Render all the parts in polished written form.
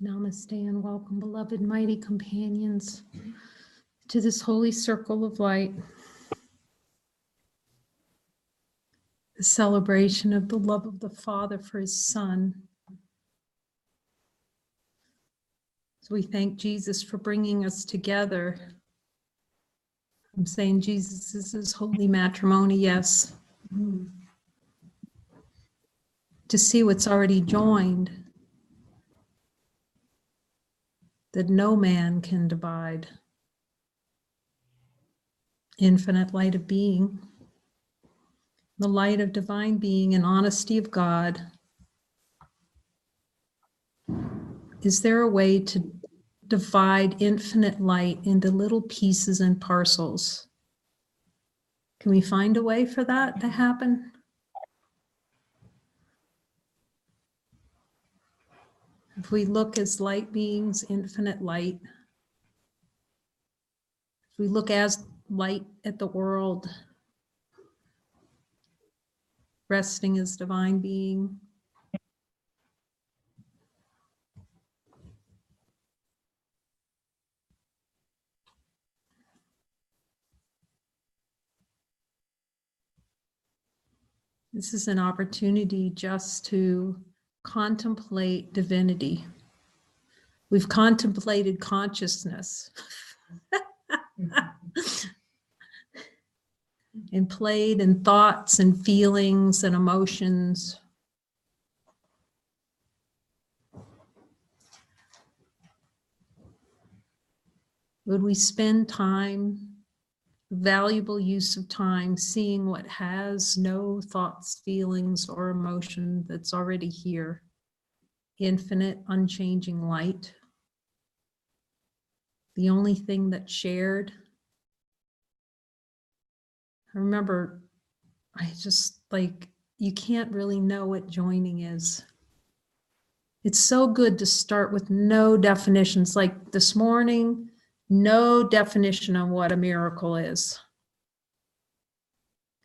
Namaste and welcome, beloved mighty companions, to this holy circle of light, the celebration of the love of the Father for his Son. So we thank Jesus for bringing us together. I'm saying Jesus is his holy matrimony, yes. To see what's already joined, that no man can divide. Infinite light of being, the light of divine being and honesty of God. Is there a way to divide infinite light into little pieces and parcels? Can we find a way for that to happen? If we look as light beings, infinite light, if we look as light at the world, resting as divine being, this is an opportunity just to contemplate divinity. We've contemplated consciousness and played in thoughts and feelings and emotions. Would we spend time, valuable use of time, seeing what has no thoughts, feelings, or emotion that's already here? Infinite, unchanging light. The only thing that's shared. I remember, you can't really know what joining is. It's so good to start with no definitions. Like this morning, no definition on what a miracle is.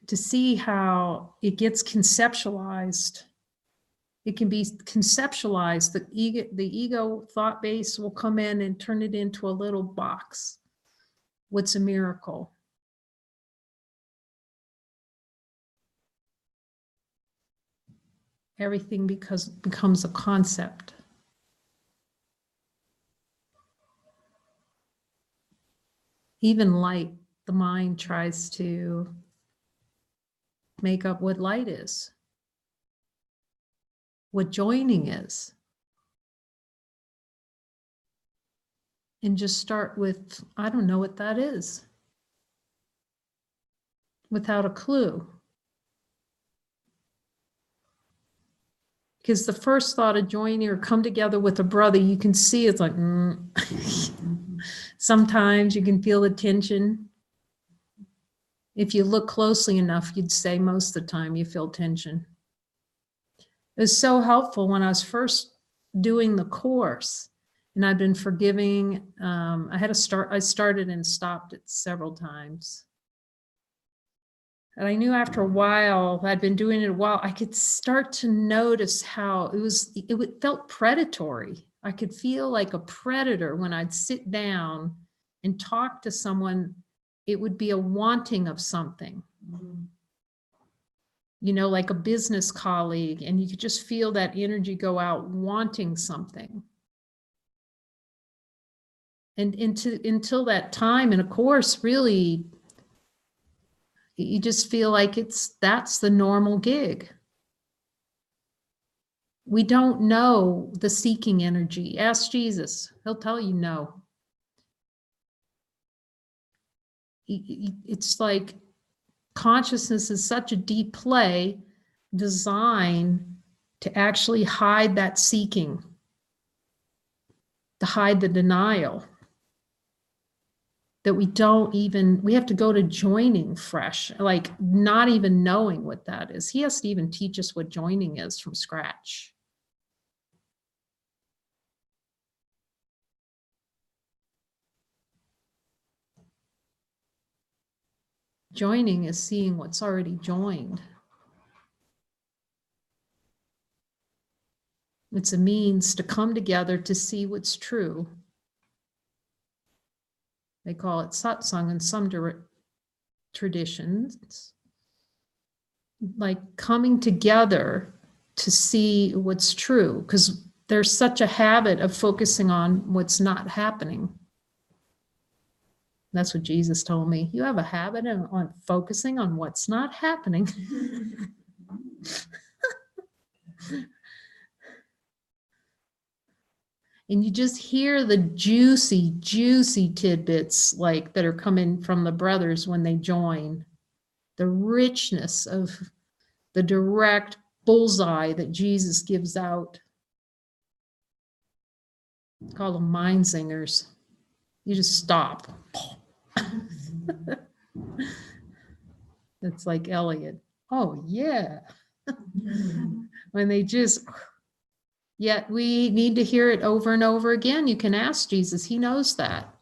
To see how it gets conceptualized. It can be conceptualized. The ego thought base will come in and turn it into a little box. What's a miracle? Everything becomes a concept. Even light, the mind tries to make up what light is, what joining is. And just start with, I don't know what that is, without a clue. Because the first thought of joining or come together with a brother, you can see it's like, Sometimes you can feel the tension. If you look closely enough, you'd say most of the time you feel tension. It was so helpful when I was first doing the course, and I've been forgiving. I started and stopped it several times. And I knew after a while, I'd been doing it a while, I could start to notice how it felt predatory. I could feel like a predator when I'd sit down and talk to someone. It would be a wanting of something, like a business colleague, and you could just feel that energy go out wanting something. And until that time in a course, really, you just feel like that's the normal gig. We don't know the seeking energy. Ask Jesus, he'll tell you no. It's like consciousness is such a deep play designed to actually hide that seeking, to hide the denial. That we have to go to joining fresh, like not even knowing what that is. He has to even teach us what joining is from scratch. Joining is seeing what's already joined. It's a means to come together to see what's true. They call it satsang in some traditions, like coming together to see what's true, because there's such a habit of focusing on what's not happening. That's what Jesus told me. You have a habit on focusing on what's not happening. And you just hear the juicy, juicy tidbits like that are coming from the brothers when they join. The richness of the direct bullseye that Jesus gives out. Call them mind singers. You just stop. It's like Elliot. Oh, yeah. When they just... Yet we need to hear it over and over again. You can ask Jesus. He knows that.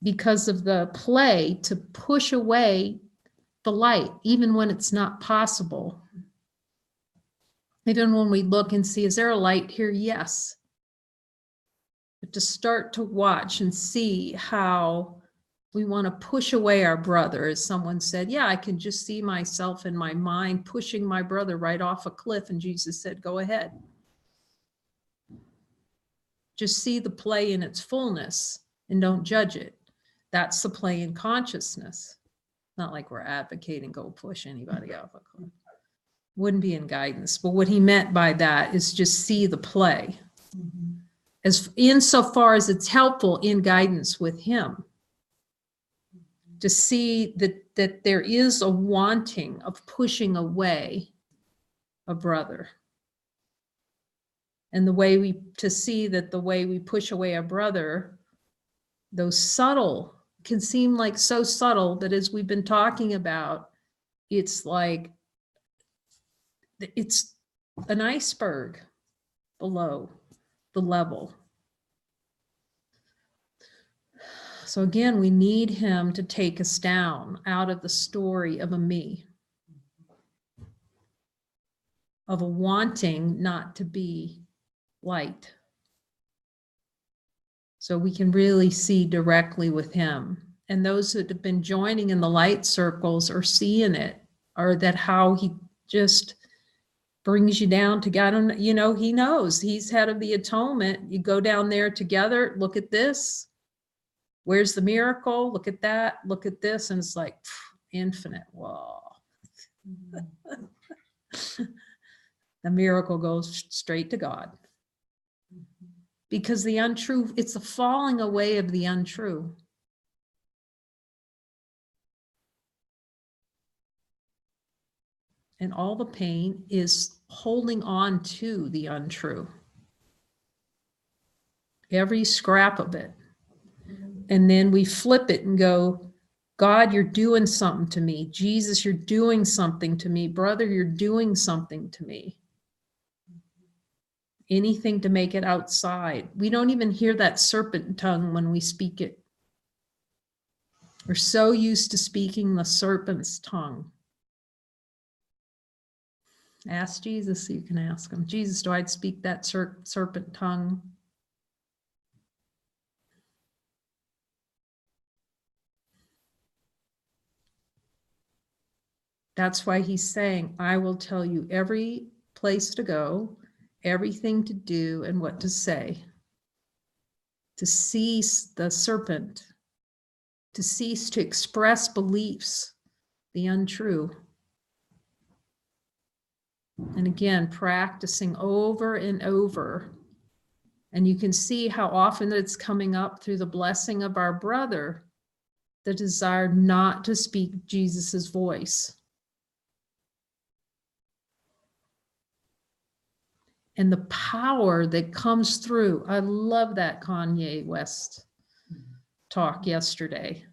Because of the play to push away the light, even when it's not possible. Even when we look and see, is there a light here? Yes. But to start to watch and see how we want to push away our brother, as someone said, yeah, I can just see myself in my mind pushing my brother right off a cliff. And Jesus said, go ahead. Just see the play in its fullness and don't judge it. That's the play in consciousness. Not like we're advocating go push anybody off a cliff. Wouldn't be in guidance. But what he meant by that is just see the play. As insofar as it's helpful in guidance with him. To see that there is a wanting of pushing away a brother. And to see that the way we push away a brother, those subtle, can seem like so subtle that as we've been talking about, it's like, it's an iceberg below the level. So again, we need him to take us down out of the story of a me, of a wanting not to be light. So we can really see directly with him. And those that have been joining in the light circles are seeing it, or that how he just brings you down to God. You know, he knows he's head of the atonement. You go down there together, look at this. Where's the miracle? Look at that. Look at this. And it's like infinite. Whoa. The miracle goes straight to God. Because the untrue, it's a falling away of the untrue. And all the pain is holding on to the untrue. Every scrap of it. And then we flip it and go, God, you're doing something to me. Jesus, you're doing something to me. Brother, you're doing something to me. Anything to make it outside. We don't even hear that serpent tongue when we speak it. We're so used to speaking the serpent's tongue. Ask Jesus, you can ask him. Jesus, do I speak that serpent tongue? That's why he's saying, I will tell you every place to go, everything to do, and what to say. To cease the serpent, to cease to express beliefs, the untrue. And again, practicing over and over. And you can see how often it's coming up through the blessing of our brother, the desire not to speak Jesus's voice. And the power that comes through. I love that Kanye West talk yesterday.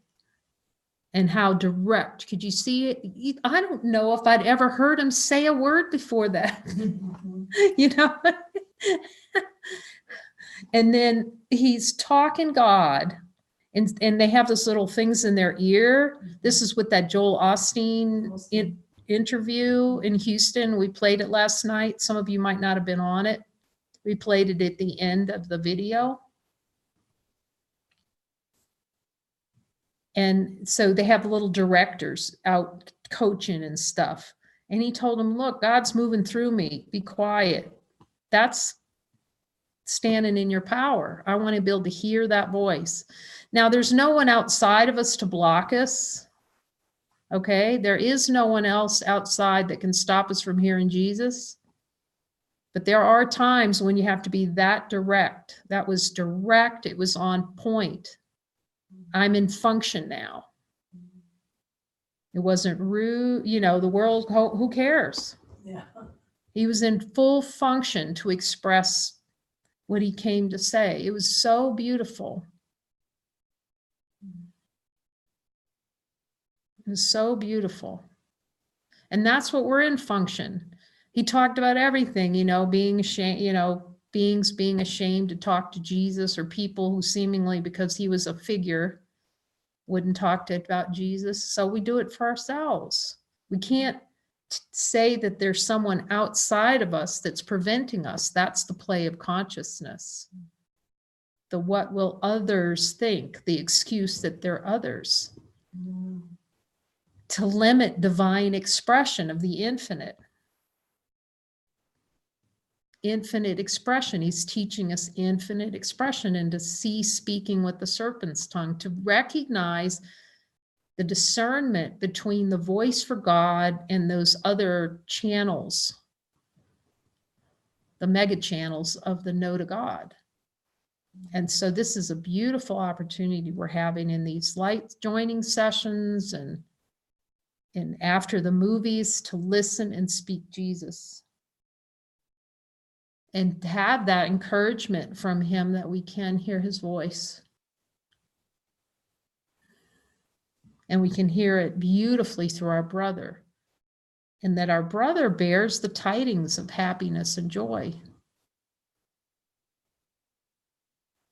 And how direct. Could you see it? I don't know if I'd ever heard him say a word before that. You know? And then he's talking God. And they have those little things in their ear. This is with that Joel Osteen interview in Houston. We played it last night. Some of you might not have been on it. We played it at the end of the video. And so they have little directors out coaching and stuff. And he told them, look, God's moving through me. Be quiet. That's standing in your power. I want to be able to hear that voice. Now, there's no one outside of us to block us. Okay? There is no one else outside that can stop us from hearing Jesus. But there are times when you have to be that direct. That was direct. It was on point. I'm in function now. It wasn't rude. You know, the world, who cares? Yeah. He was in full function to express what he came to say. It was so beautiful. It was so beautiful. And that's what we're in function. He talked about everything, you know, being ashamed, you know, beings being ashamed to talk to Jesus, or people who seemingly, because he was a figure, wouldn't talk about Jesus. So we do it for ourselves. We can't say that there's someone outside of us that's preventing us. That's the play of consciousness. The what will others think, the excuse that they're others. To limit divine expression of the infinite. Infinite expression. He's teaching us infinite expression, and to cease speaking with the serpent's tongue, to recognize the discernment between the voice for God and those other channels, the mega channels of the no to God. And so this is a beautiful opportunity we're having in these light joining sessions and after the movies, to listen and speak Jesus. And have that encouragement from him that we can hear his voice. And we can hear it beautifully through our brother. And that our brother bears the tidings of happiness and joy.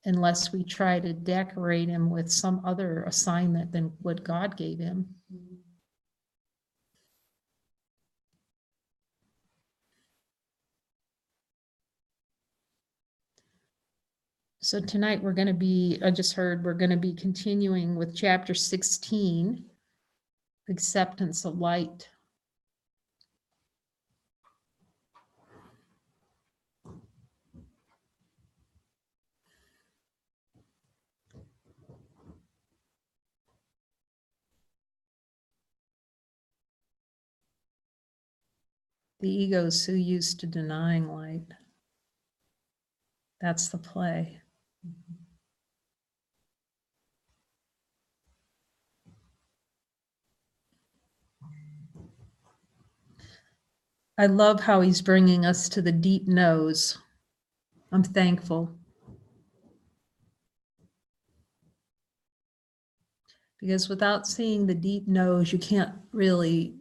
Unless we try to decorate him with some other assignment than what God gave him. So tonight we're going to be, I just heard, we're going to be continuing with chapter 16, acceptance of light. The ego's so used to denying light. That's the play. I love how he's bringing us to the deep knows. I'm thankful. Because without seeing the deep knows, you can't really,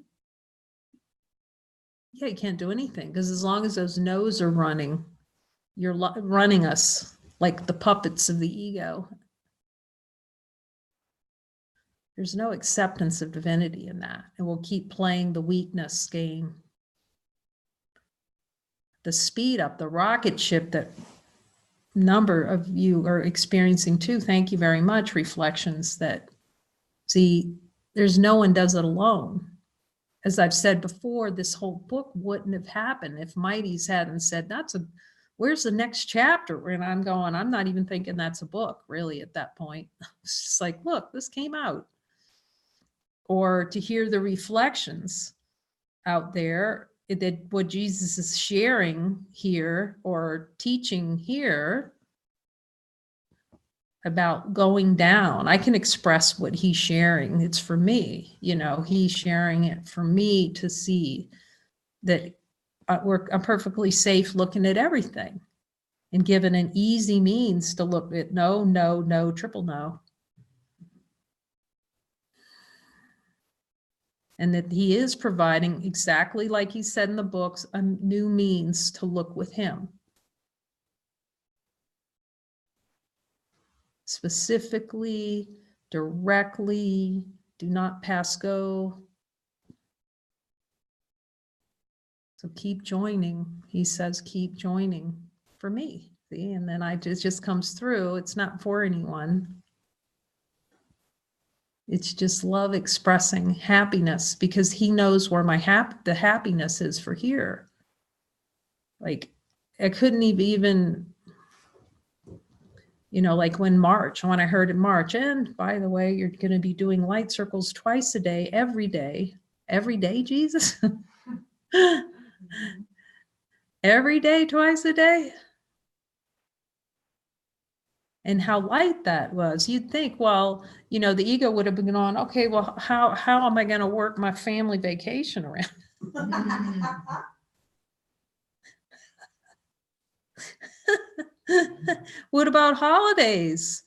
you can't do anything. Because as long as those knows are running, you're running us like the puppets of the ego. There's no acceptance of divinity in that. And we'll keep playing the weakness game. The speed up, the rocket ship that number of you are experiencing too. Thank you very much. Reflections that, see, there's no one does it alone. As I've said before, this whole book wouldn't have happened if Mighty's hadn't said, where's the next chapter? And I'm going, I'm not even thinking that's a book really at that point. It's just like, look, this came out. Or to hear the reflections out there that what Jesus is sharing here or teaching here about going down. I can express what he's sharing. It's for me, you know, he's sharing it for me to see that I'm perfectly safe looking at everything and given an easy means to look at no, no, no, triple no. And that he is providing, exactly like he said in the books, a new means to look with him. Specifically, directly, do not pass go. So keep joining. He says, keep joining for me. See, and then it just comes through. It's not for anyone. It's just love expressing happiness, because he knows where the happiness is for here. Like, I couldn't even, like when I heard in March, and by the way, you're going to be doing light circles twice a day, every day, Jesus. Every day, twice a day. And how light that was. You'd think, well, the ego would have been on, okay, well, how am I going to work my family vacation around? What about holidays?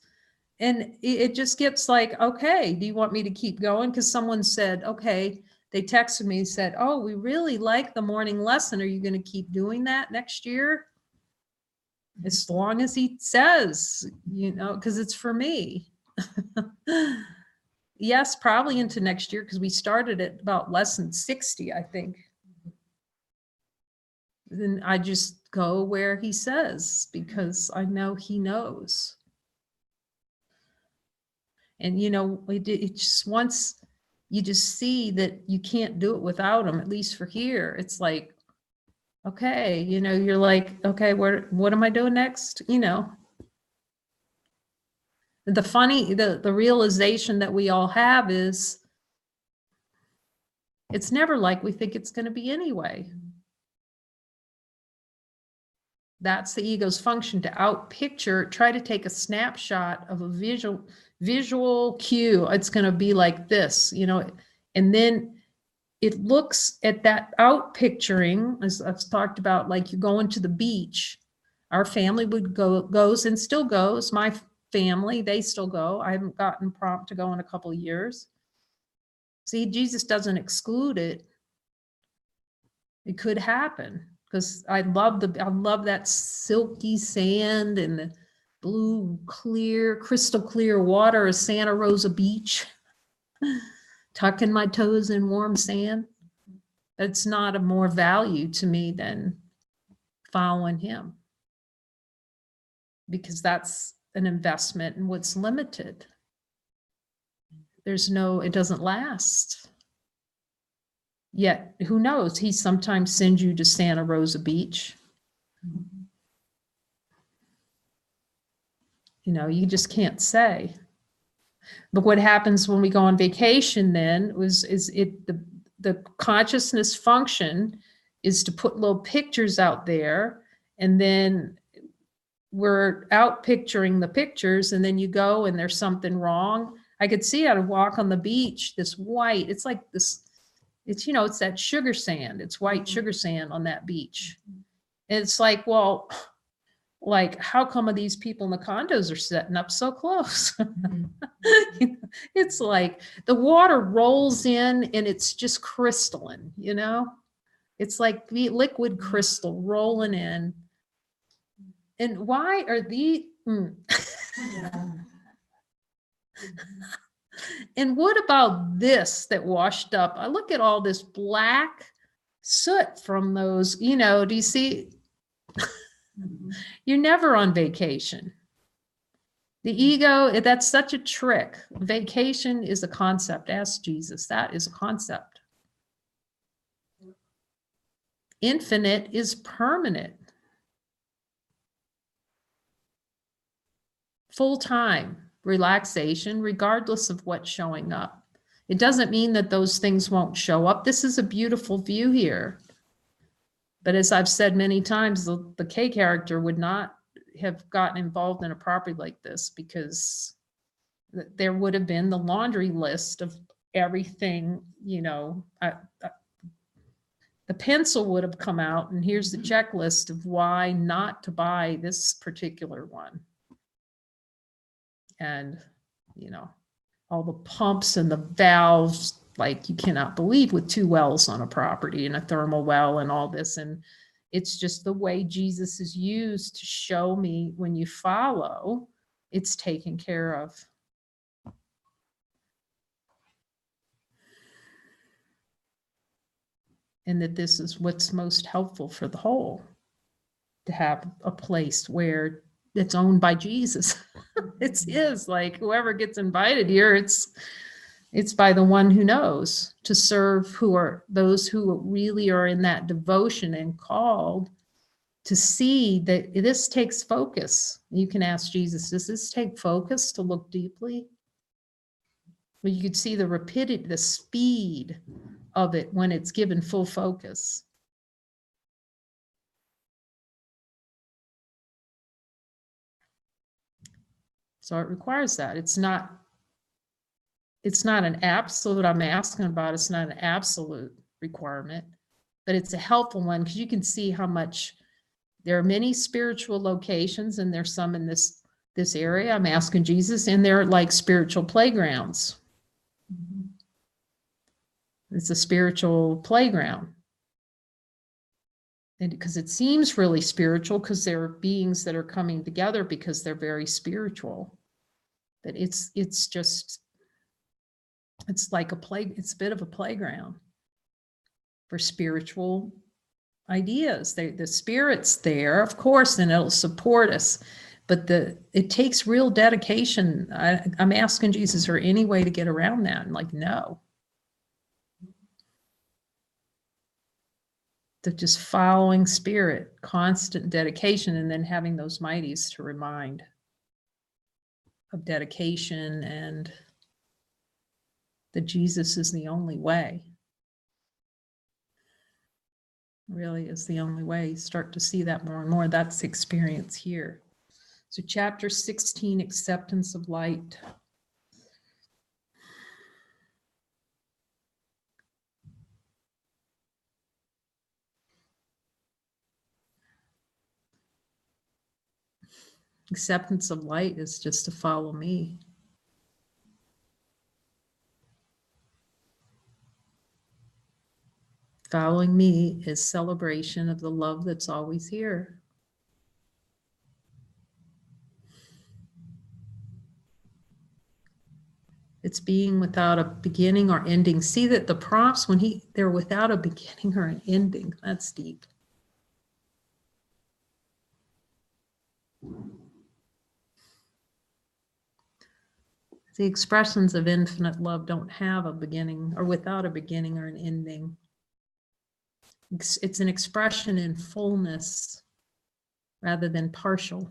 And it just gets like, okay, do you want me to keep going? Because someone said, okay, they texted me and said, oh, we really like the morning lesson. Are you going to keep doing that next year? As long as he says, because it's for me. Yes, probably into next year, because we started at about lesson 60, I think. Then I just go where he says, because I know he knows. And, it just once you just see that you can't do it without him, at least for here, it's like, okay, you're like, okay, what am I doing next? The realization that we all have is it's never like we think it's going to be anyway. That's the ego's function, to outpicture, try to take a snapshot of a visual cue. It's going to be like this, and then it looks at that outpicturing, as I've talked about, like you're going to the beach. Our family goes and still goes. My family, they still go. I haven't gotten prompt to go in a couple of years. See, Jesus doesn't exclude it. It could happen, because I love that silky sand and the blue, crystal clear water of Santa Rosa Beach, tucking my toes in warm sand. It's not of more value to me than following him, because that's an investment in what's limited. It doesn't last. Yet, who knows? He sometimes sends you to Santa Rosa Beach. You just can't say. But what happens when we go on vacation then the consciousness function is to put little pictures out there, and then we're out picturing the pictures, and then you go and there's something wrong. I could see how to walk on the beach, this white, it's like this, it's that sugar sand, it's white sugar sand on that beach. And it's like, well, like, how come these people in the condos are setting up so close? It's like the water rolls in and it's just crystalline, it's like the liquid crystal rolling in. And why are these? And what about this that washed up? I look at all this black soot from those, do you see? You're never on vacation. The ego, that's such a trick. Vacation is a concept. Ask Jesus. That is a concept. Infinite is permanent. Full-time relaxation, regardless of what's showing up. It doesn't mean that those things won't show up. This is a beautiful view here. But as I've said many times, the K character would not have gotten involved in a property like this, because there would have been the laundry list of everything, the pencil would have come out, and here's the checklist of why not to buy this particular one. And, all the pumps and the valves, like you cannot believe, with 2 wells on a property and a thermal well and all this. And it's just the way Jesus is used to show me, when you follow, it's taken care of. and that this is what's most helpful for the whole, to have a place where it's owned by Jesus. It's his, like whoever gets invited here, it's by the one who knows to serve, who are those who really are in that devotion and called to see that this takes focus. You can ask Jesus, does this take focus to look deeply? Well, you could see the rapidity, the speed of it when it's given full focus. So it requires that. It's not an absolute, I'm asking about, it's not an absolute requirement, but it's a helpful one because you can see how much there are many spiritual locations, and there's some in this area. I'm asking Jesus, and they're like spiritual playgrounds. It's a spiritual playground. And because it seems really spiritual, because there are beings that are coming together because they're very spiritual. But it's like it's a bit of a playground for spiritual ideas. The spirit's there, of course, and it'll support us. But it takes real dedication. I'm asking Jesus, is there any way to get around that? And like, no. The just following spirit, constant dedication, and then having those mighties to remind of dedication and that Jesus is the only way. Really is the only way. You start to see that more and more. That's the experience here. So chapter 16, acceptance of light. Acceptance of light is just to follow me. Following me is celebration of the love that's always here. It's being without a beginning or ending. See that the prompts, when they're without a beginning or an ending. That's deep. The expressions of infinite love don't have a beginning, or without a beginning or an ending. It's an expression in fullness rather than partial.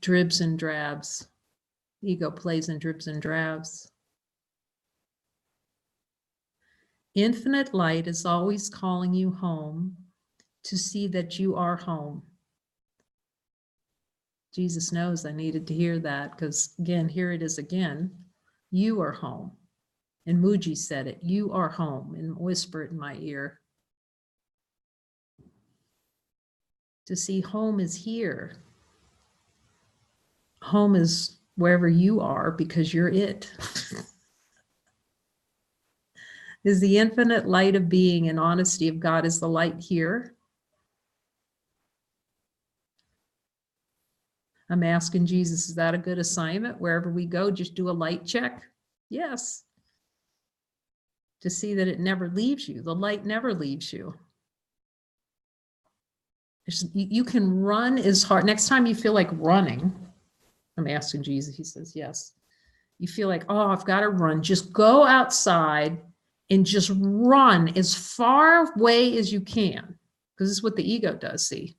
Dribs and drabs. Ego plays in dribs and drabs. Infinite light is always calling you home to see that you are home. Jesus knows I needed to hear that because, again, here it is again. You are home. And Muji said it. You are home, and whisper it in my ear. To see home is here. Home is wherever you are because you're it. Is the infinite light of being and honesty of God, is the light here? I'm asking Jesus, is that a good assignment? Wherever we go, just do a light check? Yes. To see that it never leaves you. The light never leaves you. You can run as hard. Next time you feel like running, I'm asking Jesus, he says, yes. You feel like, oh, I've got to run. Just go outside and just run as far away as you can. Because this is what the ego does, see.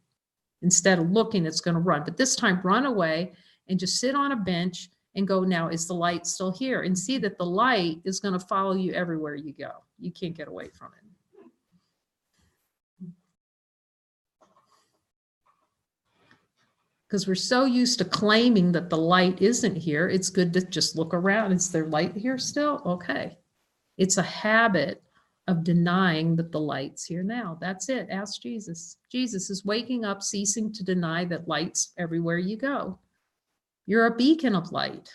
Instead of looking, it's going to run. But this time, run away and just sit on a bench and go, now, is the light still here? And see that the light is going to follow you everywhere you go. You can't get away from it. Because we're so used to claiming that the light isn't here, it's good to just look around. Is there light here still? Okay. It's a habit of denying that the light's here now. That's it. Ask Jesus. Jesus is waking up, ceasing to deny that light's everywhere you go. You're a beacon of light.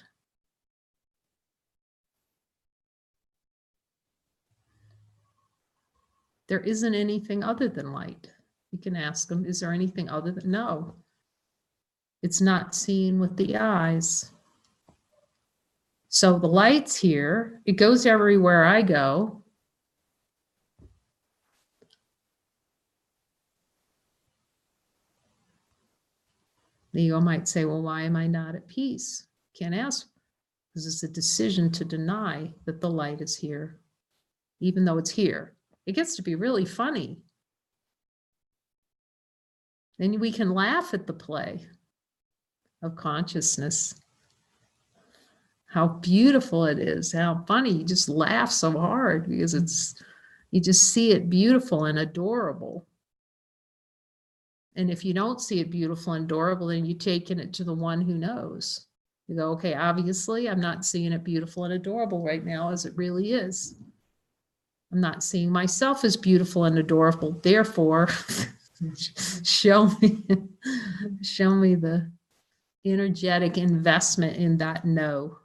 There isn't anything other than light. You can ask him, is there anything other than? No. It's not seen with the eyes. So the light's here. It goes everywhere I go. The ego might say, well, why am I not at peace? Can't ask, because it's a decision to deny that the light is here, even though it's here. It gets to be really funny. Then we can laugh at the play of consciousness. How beautiful it is, how funny. You just laugh so hard because you just see it beautiful and adorable. And if you don't see it beautiful and adorable, then you're taking it to the one who knows. You go, okay, obviously I'm not seeing it beautiful and adorable right now as it really is. I'm not seeing myself as beautiful and adorable. Therefore, show me the energetic investment in that no.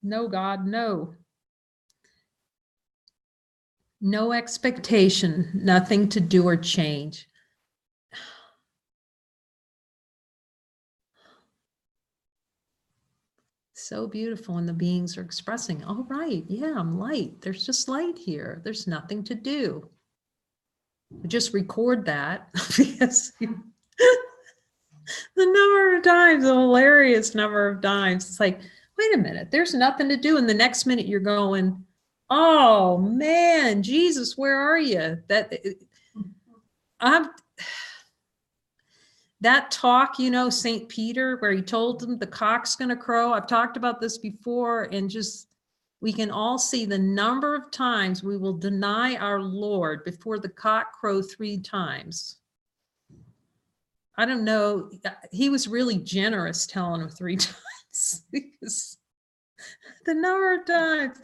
No, God, no. No expectation, nothing to do or change. So beautiful when the beings are expressing, oh, right, yeah, I'm light. There's just light here. There's nothing to do. Just record that because the number of times, a hilarious number of times, it's like, wait a minute, there's nothing to do. And the next minute you're going, oh man, Jesus, where are you? That talk, you know, St. Peter, where he told them the cock's going to crow. I've talked about this before, and just we can all see the number of times we will deny our Lord before the cock crow 3 times. I don't know. He was really generous telling him 3 times because the number of times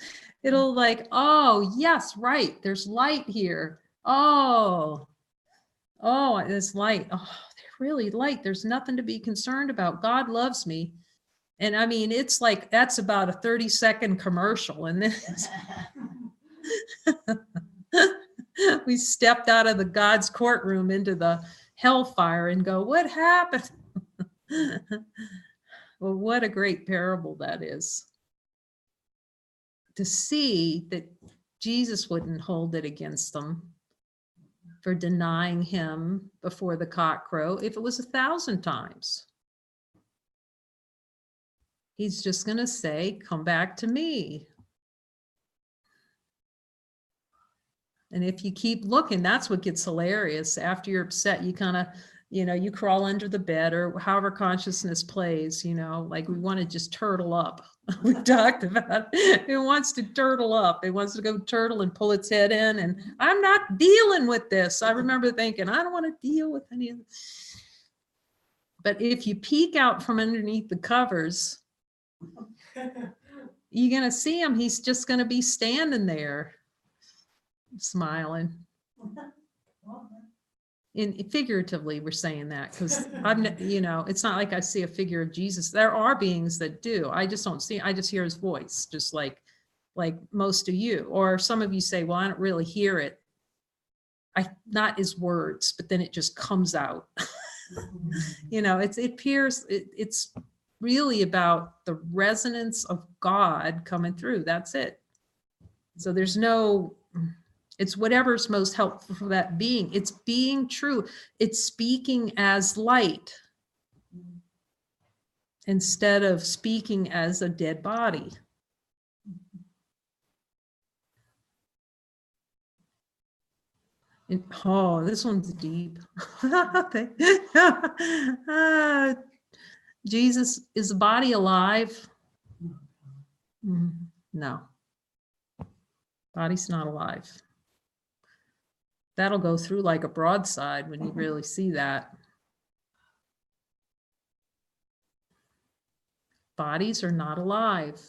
it'll like, oh, yes, right. There's light here. Oh, there's light. Oh, they're really light. There's nothing to be concerned about. God loves me. And I mean, it's like, that's about a 30-second commercial. And then we stepped out of the God's courtroom into the hellfire and go, what happened? Well, what a great parable that is. To see that Jesus wouldn't hold it against them for denying him before the cock crow if it was 1,000 times. He's just going to say, come back to me. And if you keep looking, that's what gets hilarious. After you're upset, you kind of, you know, you crawl under the bed or however consciousness plays, you know, like we want to just turtle up. We talked about it. It wants to turtle up. It wants to go turtle and pull its head in. And I'm not dealing with this. I remember thinking, I don't want to deal with any of this. But if you peek out from underneath the covers, you're going to see him. He's just going to be standing there smiling. Figuratively, we're saying that because I'm, you know, it's not like I see a figure of Jesus. There are beings that do. I just don't see. I just hear his voice, just like most of you. Or some of you say, "Well, I don't really hear it. Not his words, but then it just comes out." You know, it appears. It's really about the resonance of God coming through. That's it. So there's no. It's whatever's most helpful for that being. It's being true. It's speaking as light instead of speaking as a dead body. And, oh, this one's deep. Jesus, is the body alive? No. Body's not alive. That'll go through like a broadside when you really see that. Bodies are not alive.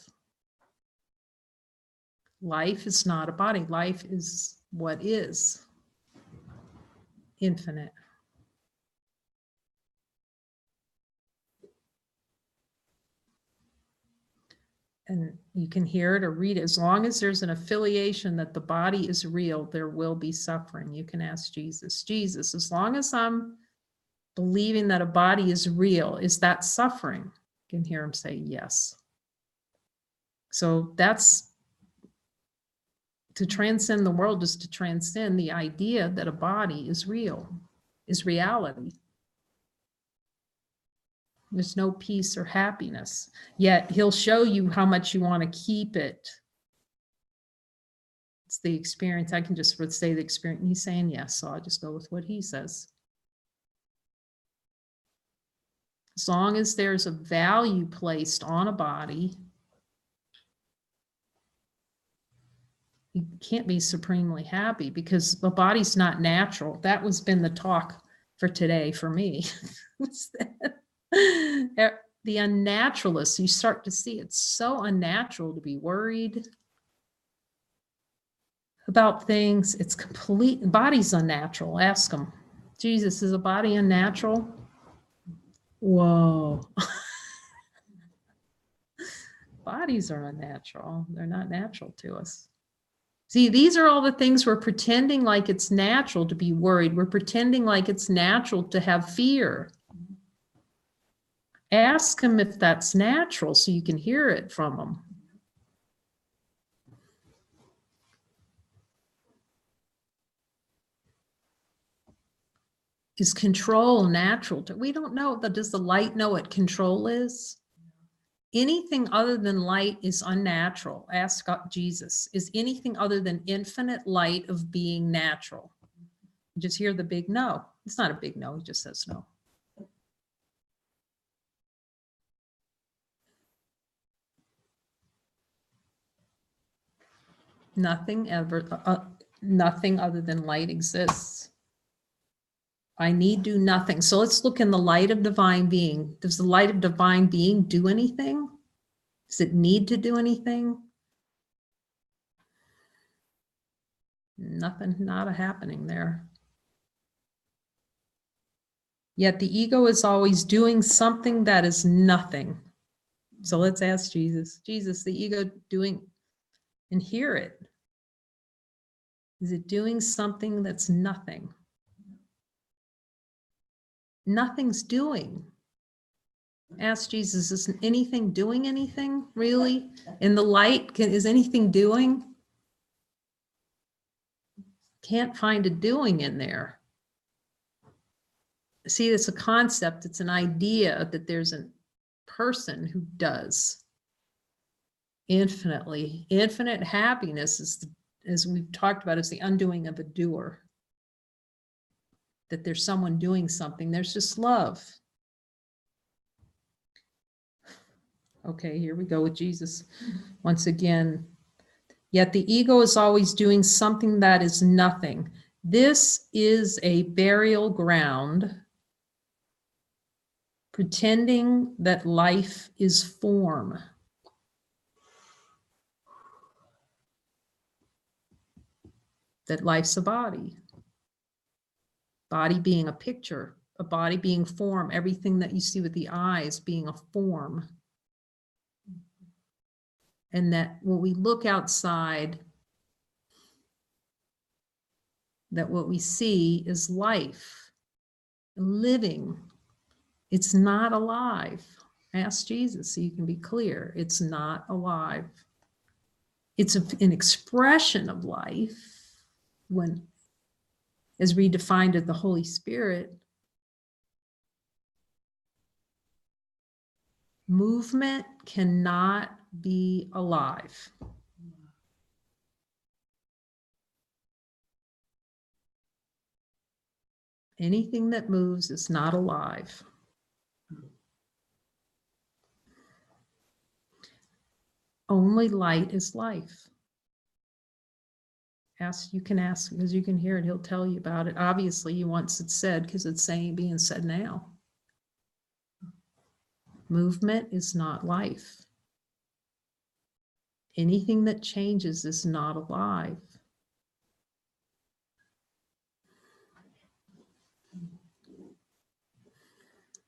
Life is not a body. Life is what is. Infinite. And you can hear it or read it. As long as there's an affiliation that the body is real, there will be suffering. You can ask Jesus. Jesus, as long as I'm believing that a body is real, is that suffering? You can hear him say yes. So that's to transcend the world, is to transcend the idea that a body is real, is reality. There's no peace or happiness. Yet he'll show you how much you want to keep it. It's the experience. I can just say the experience. He's saying yes, so I'll just go with what he says. As long as there's a value placed on a body, you can't be supremely happy because the body's not natural. That was been the talk for today for me. The unnaturalness, you start to see it's so unnatural to be worried about things. It's complete, body's unnatural. Ask them, Jesus, is a body unnatural? Whoa. Bodies are unnatural. They're not natural to us. See, these are all the things we're pretending like it's natural to be worried. We're pretending like it's natural to have fear. Ask him if that's natural so you can hear it from him. Is control natural? We don't know. Does the light know what control is? Anything other than light is unnatural. Ask Jesus. Is anything other than infinite light of being natural? Just hear the big no. It's not a big no. He just says no. Nothing ever, nothing other than light exists. I need do nothing. So let's look in the light of divine being. Does the light of divine being do anything? Does it need to do anything? Nothing, not a happening there. Yet the ego is always doing something that is nothing. So let's ask Jesus. Jesus, the ego doing, and hear it. Is it doing something that's nothing? Nothing's doing. Ask Jesus, is anything doing anything really? In the light, is anything doing? Can't find a doing in there. See, it's a concept, it's an idea that there's a person who does infinitely. Infinite happiness is, as we've talked about, is the undoing of a doer. That there's someone doing something, there's just love. Okay, here we go with Jesus. Once again, yet the ego is always doing something that is nothing. This is a burial ground, pretending that life is form. That life's a body. Body being a picture, a body being form, everything that you see with the eyes being a form. And that when we look outside, that what we see is life, living. It's not alive. Ask Jesus so you can be clear. It's not alive. It's an expression of life when, as redefined as the Holy Spirit. Movement cannot be alive. Anything that moves is not alive. Only light is life. Ask, you can ask, because you can hear it, he'll tell you about it. Obviously, he wants it said because it's being said now. Movement is not life. Anything that changes is not alive.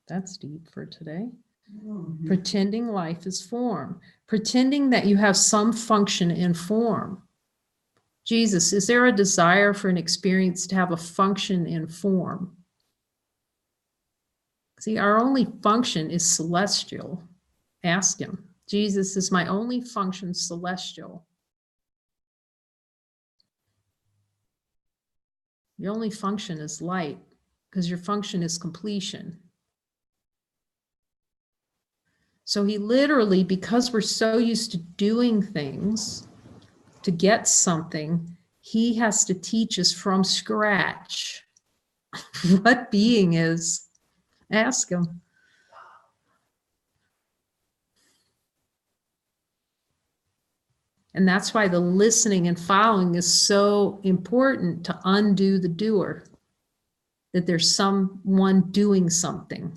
That's deep for today. Mm-hmm. Pretending life is form. Pretending that you have some function in form. Jesus, is there a desire for an experience to have a function in form? See, our only function is celestial. Ask him. Jesus, is my only function celestial? Your only function is light, because your function is completion. So he literally, because we're so used to doing things to get something, he has to teach us from scratch what being is. Ask him. And that's why the listening and following is so important, to undo the doer, that there's someone doing something.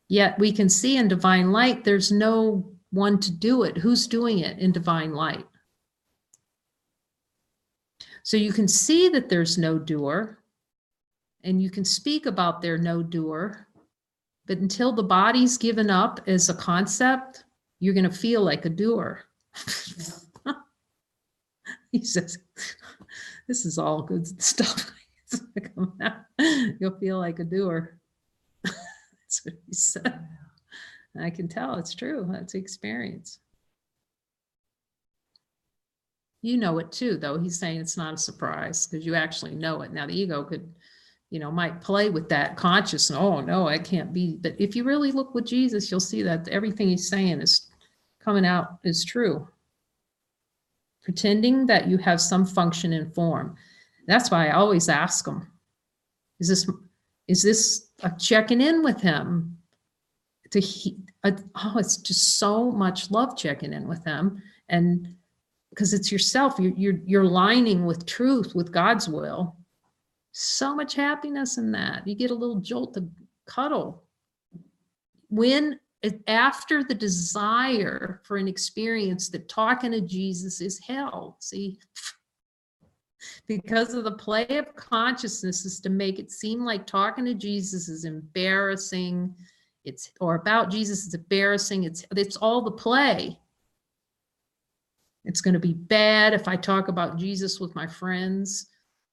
Yet we can see in divine light, there's no one to do it. Who's doing it in divine light? So you can see that there's no doer, and you can speak about there no doer, but until the body's given up as a concept, you're going to feel like a doer. He says, this is all good stuff. You'll feel like a doer. That's what he said. I can tell it's true. That's the experience. You know it too, though. He's saying it's not a surprise because you actually know it. Now the ego could, might play with that consciousness. Oh no, I can't be. But if you really look with Jesus, you'll see that everything he's saying is coming out is true. Pretending that you have some function and form. That's why I always ask them, is this a checking in with him? It's just so much love checking in with him. And because it's yourself, you're lining with truth, with God's will. So much happiness in that. You get a little jolt of cuddle. After the desire for an experience that talking to Jesus is hell, see, because of the play of consciousness is to make it seem like talking to Jesus is embarrassing, or about Jesus is embarrassing. It's all the play. It's going to be bad if I talk about Jesus with my friends.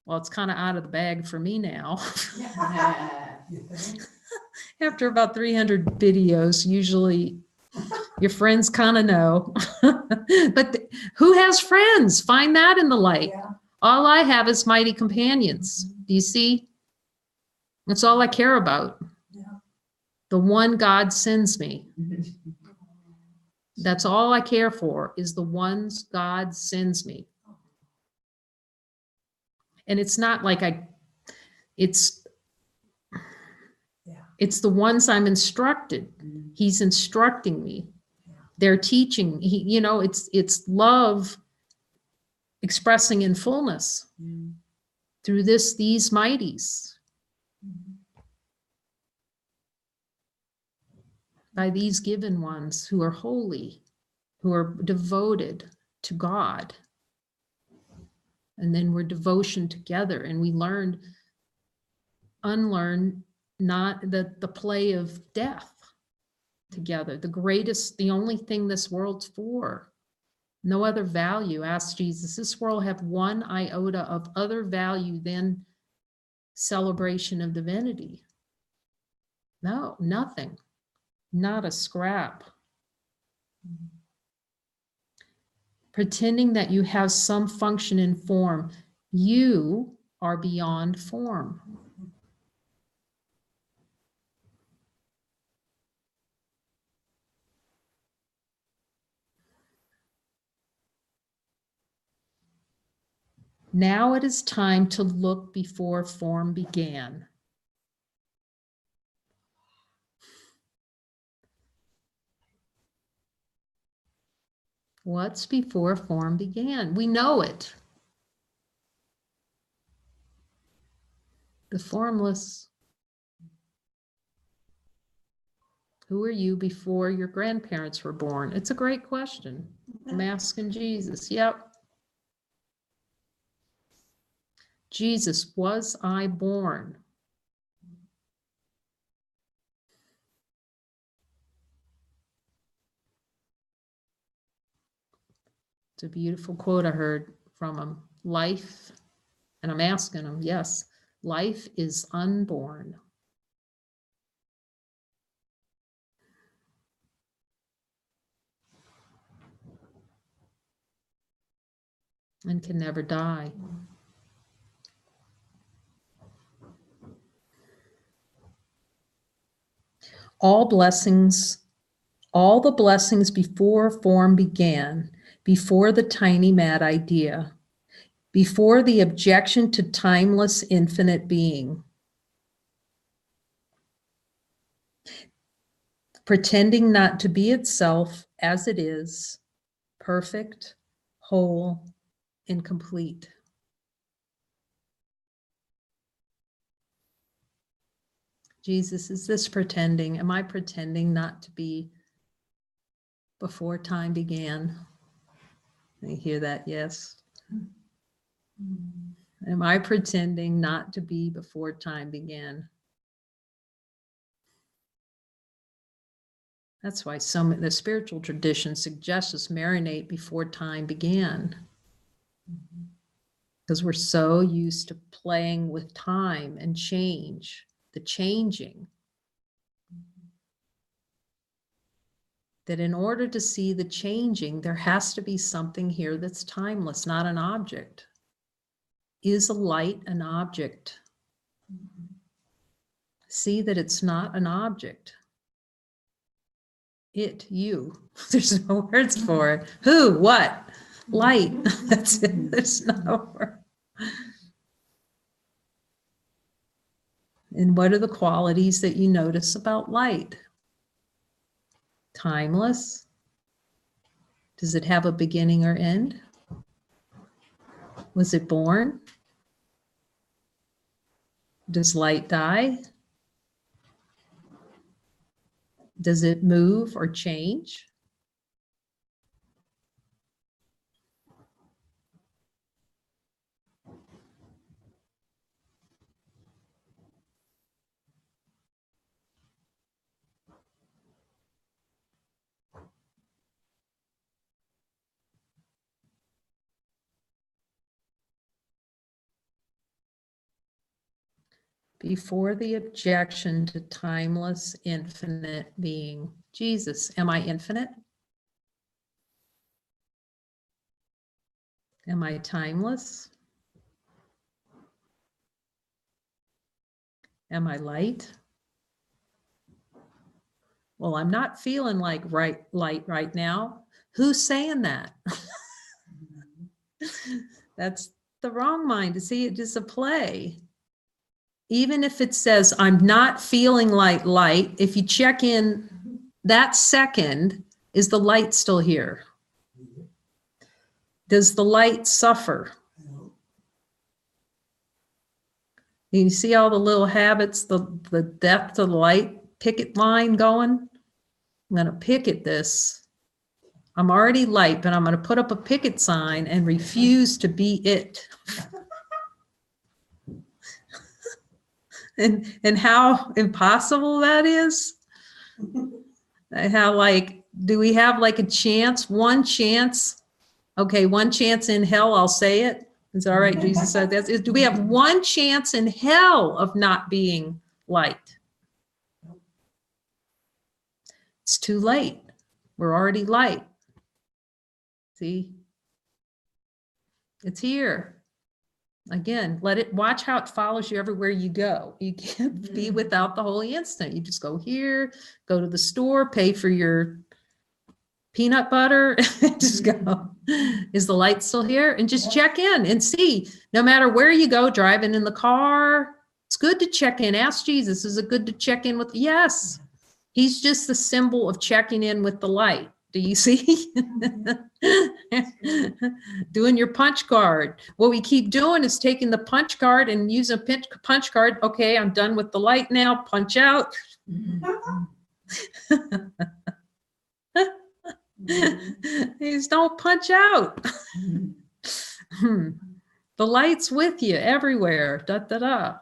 Well, it's kind of out of the bag for me now. After about 300 videos, usually your friends kind of know. But who has friends? Find that in the light. Yeah. All I have is mighty companions. Do you see? That's all I care about. Yeah. The one God sends me. That's all I care for, is the ones God sends me. And it's not like it's the ones I'm instructed. He's instructing me. They're teaching. It's love expressing in fullness through these mighties. By these given ones who are holy, who are devoted to God. And then we're devotion together, and we unlearn not the play of death together. The only thing this world's for. No other value. Asked Jesus, this world have one iota of other value than celebration of divinity? No, nothing. Not a scrap. Pretending that you have some function and form. You are beyond form. Now it is time to look before form began. What's before form began? We know it. The formless. Who were you before your grandparents were born? It's a great question. I'm asking Jesus. Yep. Jesus, was I born? It's a beautiful quote I heard from him. Life, and I'm asking him, yes, life is unborn. And can never die. All blessings All the blessings before form began, before the tiny mad idea, before the objection to timeless infinite being. Pretending not to be itself as it is, perfect, whole, and complete. Jesus, is this pretending? Am I pretending not to be before time began? You hear that? Yes. Am I pretending not to be before time began? That's why the spiritual tradition suggests us marinate before time began. Because we're so used to playing with time and change, the changing, that in order to see the changing, there has to be something here that's timeless, not an object. Is a light an object? See that it's not an object. It, you. There's no words for it. Who, what? Light. That's it. There's no word. And what are the qualities that you notice about light? Timeless. Does it have a beginning or end? Was it born? Does light die? Does it move or change? Before the objection to timeless, infinite being. Jesus, am I infinite? Am I timeless? Am I light? Well, I'm not feeling like light right now. Who's saying that? That's the wrong mind to see it as a play. Even if it says, I'm not feeling like light, if you check in that second, is the light still here? Does the light suffer? You see all the little habits, the depth of the light picket line going? I'm going to picket this. I'm already light, but I'm going to put up a picket sign and refuse to be it. And how impossible that is. How, like, do we have like a chance, one chance? Okay, one chance in hell, I'll say it. Is that all right? Jesus said that. Do we have one chance in hell of not being light? It's too late. We're already light. See? It's here. Again, watch how it follows you everywhere you go. You can't be without the holy instant. You just go here, go to the store, pay for your peanut butter, just go. Is the light still here? And just check in and see, no matter where you go, driving in the car, it's good to check in. Ask Jesus, is it good to check in with? Yes. He's just the symbol of checking in with the light. Do you see? Doing your punch card. What we keep doing is taking the punch card and using a punch card. Okay, I'm done with the light now. Punch out. Just don't punch out. The light's with you everywhere. Da, da, da.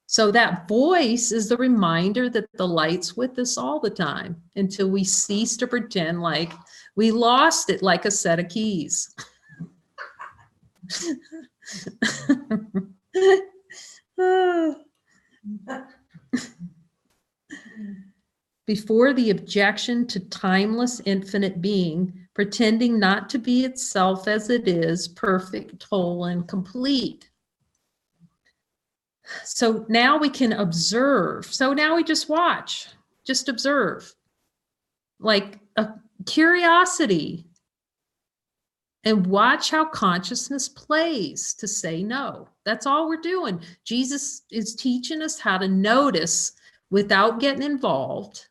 So that voice is the reminder that the light's with us all the time until we cease to pretend like we lost it, like a set of keys. Before the objection to timeless, infinite being, pretending not to be itself as it is, perfect, whole, and complete. So now we can observe. So now we just watch, just observe. like a curiosity, and watch how consciousness plays to say no. That's all we're doing. Jesus is teaching us how to notice without getting involved,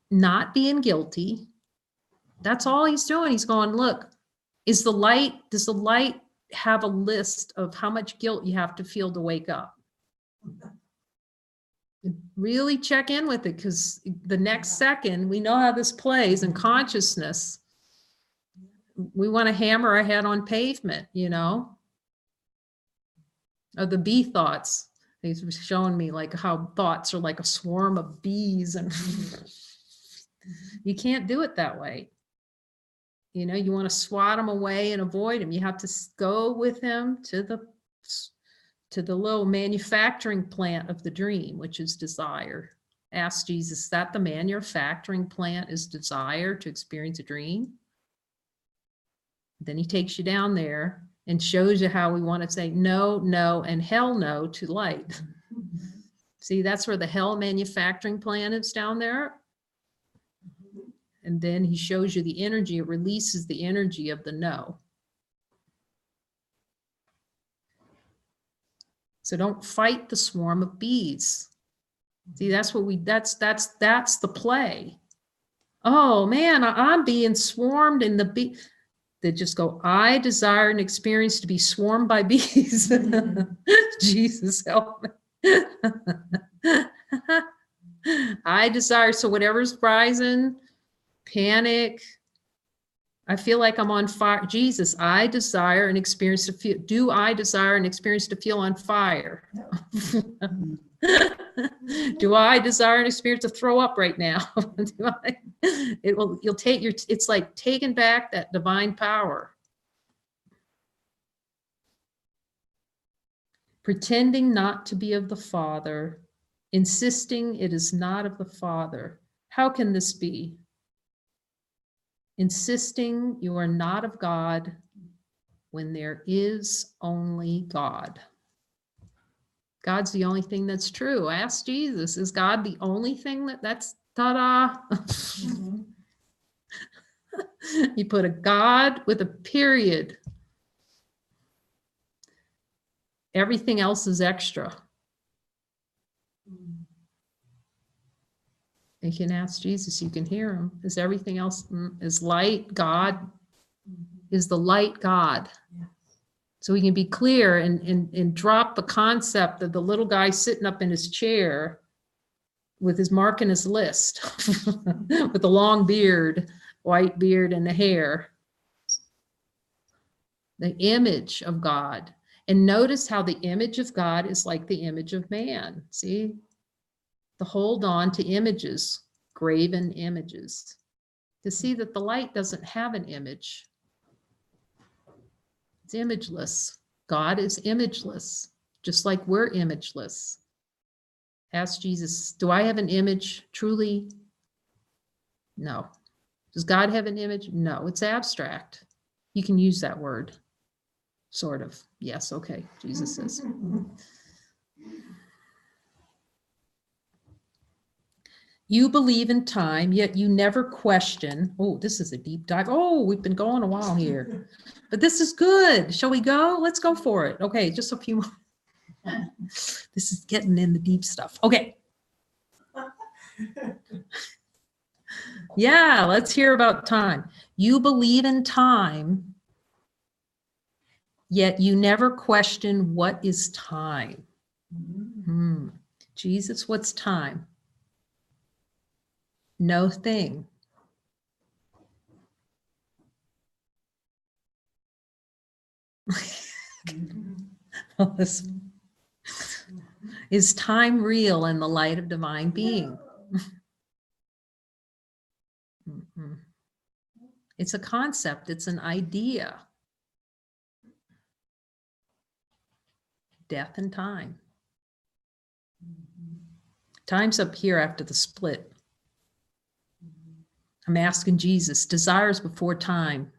not being guilty. That's all he's doing. He's going, look, does the light have a list of how much guilt you have to feel to wake up? Really check in with it, because the next second, we know how this plays in consciousness. We want to hammer our head on pavement, you know, or the bee thoughts. He's showing me like how thoughts are like a swarm of bees, and you can't do it that way. You know, you want to swat them away and avoid them. You have to go with him to the little manufacturing plant of the dream, which is desire. Ask Jesus, is that the manufacturing plant is desire to experience a dream? Then he takes you down there and shows you how we want to say no, no, and hell no to light. See, that's where the hell manufacturing plant is, down there. And then he shows you the energy. It releases the energy of the no. So don't fight the swarm of bees. See, that's the play. Oh man, I'm being swarmed, and the bee, they just go, I desire an experience to be swarmed by bees. Jesus help me. I desire, so whatever's rising, panic, I feel like I'm on fire. Jesus, I desire an experience to feel. Do I desire an experience to feel on fire? Do I desire an experience to throw up right now? You'll take your, it's like taking back that divine power. Pretending not to be of the Father, insisting it is not of the Father. How can this be? Insisting you are not of God when there is only God. God's the only thing that's true. Ask Jesus, is God the only thing that's ta-da? Mm-hmm. You put a God with a period. Everything else is extra. You can ask Jesus, you can hear him. Is everything else, is light God? Is the light God? Yeah. So we can be clear and drop the concept of the little guy sitting up in his chair with his mark in his list, with the long beard, white beard, and the hair. The image of God. And notice how the image of God is like the image of man. See? To hold on to images, graven images, to see that the light doesn't have an image. It's imageless. God is imageless, just like we're imageless. Ask Jesus, do I have an image truly? No. Does God have an image? No, it's abstract. You can use that word, sort of. Yes, okay, Jesus says. You believe in time, yet you never question. Oh, this is a deep dive. Oh, we've been going a while here, but this is good. Shall we go? Let's go for it. Okay, just a few more. This is getting in the deep stuff. Okay. Yeah, let's hear about time. You believe in time, yet you never question what is time. Jesus, what's time? No thing. Is time real in the light of divine being? It's a concept, it's an idea. Death and time. Time's up here after the split. I'm asking Jesus, desires before time.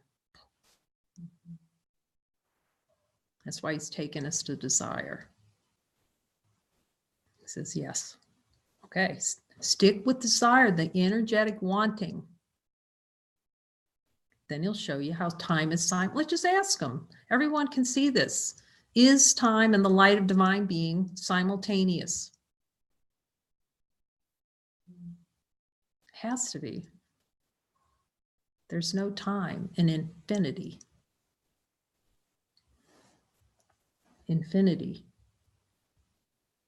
That's why he's taken us to desire. He says, yes. Okay, Stick with desire, the energetic wanting. Then he'll show you how time is simultaneous. Let's just ask him. Everyone can see this. Is time and the light of divine being simultaneous? Has to be. There's no time in infinity. Infinity.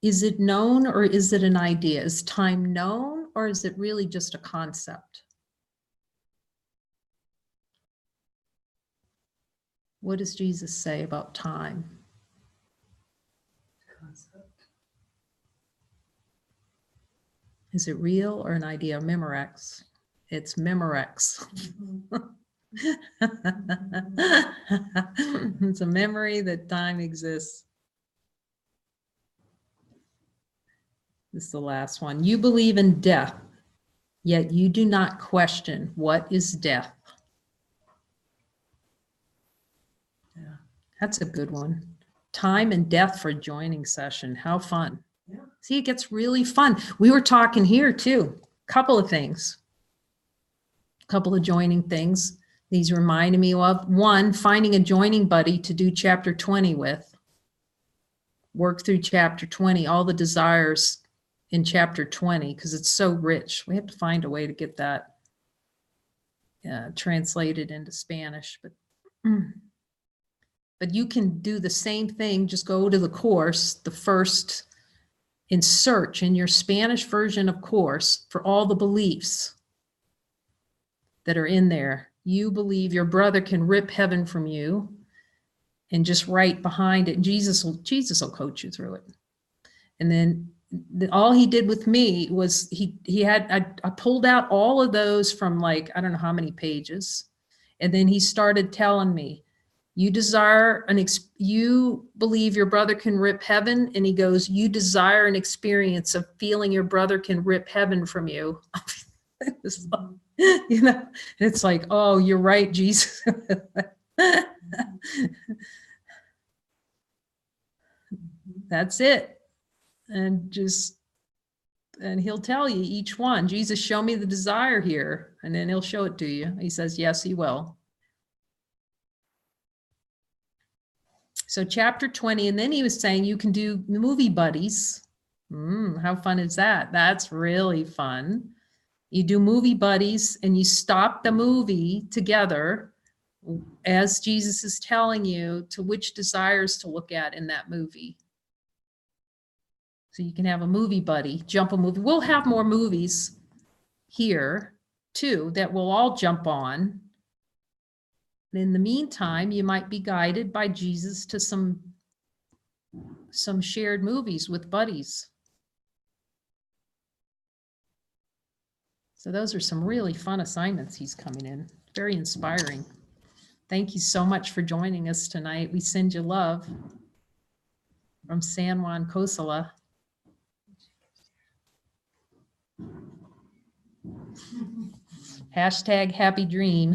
Is it known or is it an idea? Is time known or is it really just a concept? What does Jesus say about time? Concept. Is it real or an idea? Memorex. It's Memorex. It's a memory that time exists. This is the last one. You believe in death, yet you do not question what is death. Yeah, that's a good one. Time and death for joining session. How fun. Yeah. See, it gets really fun. We were talking here too. Couple of things. Couple of joining things. These reminded me of one, finding a joining buddy to do chapter 20 with. Work through chapter 20, all the desires in chapter 20, because it's so rich. We have to find a way to get that translated into Spanish. But you can do the same thing. Just go to the course, the first, and search in your Spanish version of course for all the beliefs that are in there. You believe your brother can rip heaven from you, and just write behind it. Jesus will coach you through it. And then all he did with me was I pulled out all of those from like, I don't know how many pages. And then he started telling me, you believe your brother can rip heaven. And he goes, you desire an experience of feeling your brother can rip heaven from you. It's like, you know, it's like, oh, you're right, Jesus. That's it. And he'll tell you each one. Jesus, show me the desire here. And then he'll show it to you. He says, yes, he will. So chapter 20, and then he was saying you can do movie buddies. How fun is that? That's really fun. You do movie buddies and you stop the movie together as Jesus is telling you to which desires to look at in that movie. So you can have a movie buddy, jump a movie. We'll have more movies here too that we'll all jump on. And in the meantime, you might be guided by Jesus to some shared movies with buddies. So those are some really fun assignments he's coming in. Very inspiring. Thank you so much for joining us tonight. We send you love from San Juan Kosala. # happy dream.